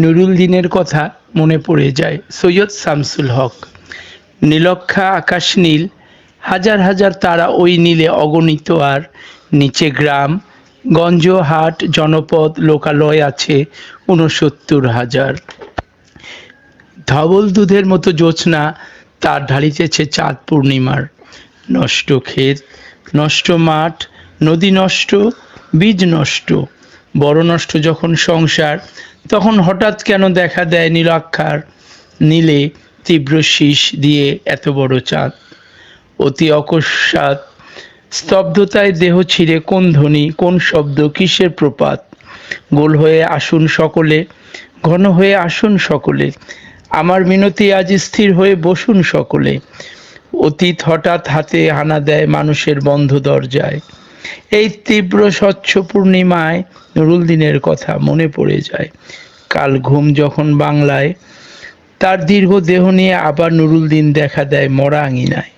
নুরুল দিনের কথা মনে পড়ে যায়। সৈয়দ শামসুল হক। নীলক্ষা আকাশ নীল, হাজার হাজার তারা ওই নীলে অগণিত, আর নিচে গ্রাম গঞ্জ হাট জনপদ লোকালয় আছে ৬৯,০০০। ধবল দুধের মতো জ্যোৎস্না তার ঢালিতেছে চাঁদ পূর্ণিমার। নষ্ট ক্ষেত, নষ্ট মাঠ, নদী নষ্ট, বীজ নষ্ট, বড় নষ্ট যখন সংসার, তখন হঠাৎ কেন দেখা দেয় নীলাক্ষার নীলে তীব্র শীষ দিয়ে এত বড় চাঁদ। অতি অকস্মাৎ স্তব্ধতায় দেহ ছিঁড়ে কোন ধ্বনি, কোন শব্দ, কিসের প্রপাত। গোল হয়ে আসুন সকলে, ঘন হয়ে আসুন সকলে, আমার মিনতি আজ স্থির হয়ে বসুন সকলে। অতীত হঠাৎ হাতে হানা দেয় মানুষের বন্ধ দরজায়। এই তীব্র স্বচ্ছ পূর্ণিমায় নুরুল দিনের কথা মনে পড়ে যায়। কাল ঘুম যখন বাংলায়, তার দীর্ঘ দেহ নিয়ে আবার নুরুল দিন দেখা দেয় মরা আঙিনায়।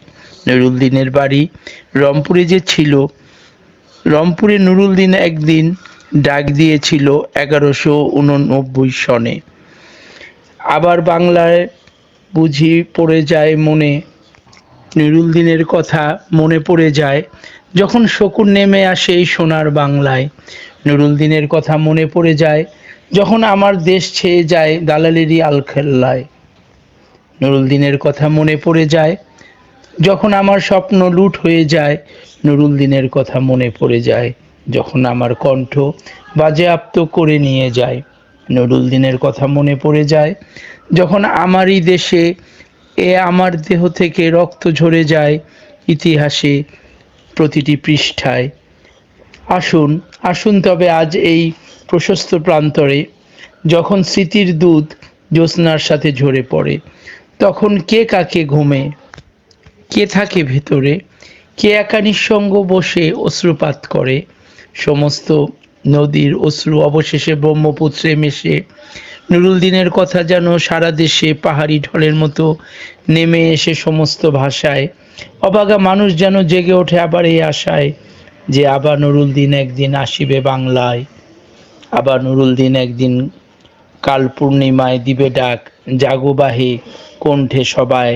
নুরুল দিনের বাড়ি রংপুরে যে ছিল, রংপুরে নুরুল দিন একদিন ডাক দিয়েছিল ১১৮৯ সনে। আবার বাংলায় বুঝি পড়ে যায় মনে, নুরুল দিনের কথা মনে পড়ে যায় যখন শকুন নেমে আসে এই সোনার বাংলায়। নুরুল দিনের কথা মনে পড়ে যায় যখন আমার দেশ ছেয়ে যায় দালালেরই আলখেল্লায়। নুরুল দিনের কথা মনে পড়ে যায় যখন আমার স্বপ্ন লুট হয়ে যায়। নুরুল দিনের কথা মনে পড়ে যায় যখন আমার কণ্ঠ বাজেয়াপ্ত করে নিয়ে যায়। নুরুল দিনের কথা মনে পড়ে যায় যখন আমারই দেশে আমার দেহ থেকে রক্ত ঝরে যায় ইতিহাসে প্রতিটি পৃষ্ঠায়। আসুন আসুন তবে আজ এই প্রশস্ত প্রান্তরে, যখন স্মৃতির দুধ জ্যোৎস্নার সাথে ঝরে পড়ে, তখন কে কাকে ঘুমে, কে থাকে ভেতরে, কে একা নিঃসঙ্গ বসে অশ্রুপাত করে। সমস্ত নদীর অশ্রু অবশেষে ব্রহ্মপুত্রে মেশে। নুরুল দিনের কথা যেন সারা দেশে পাহাড়ি ঢলের মতো নেমে এসে সমস্ত ভাষায়। অভাগা মানুষ যেন জেগে ওঠে আবার এই আশায় যে আবার নুরুল দিন একদিন আসিবে বাংলায়। আবার নুরুল দিন একদিন কাল পূর্ণিমায় দিবে ডাক, জাগো বাহে কণ্ঠে সবাই।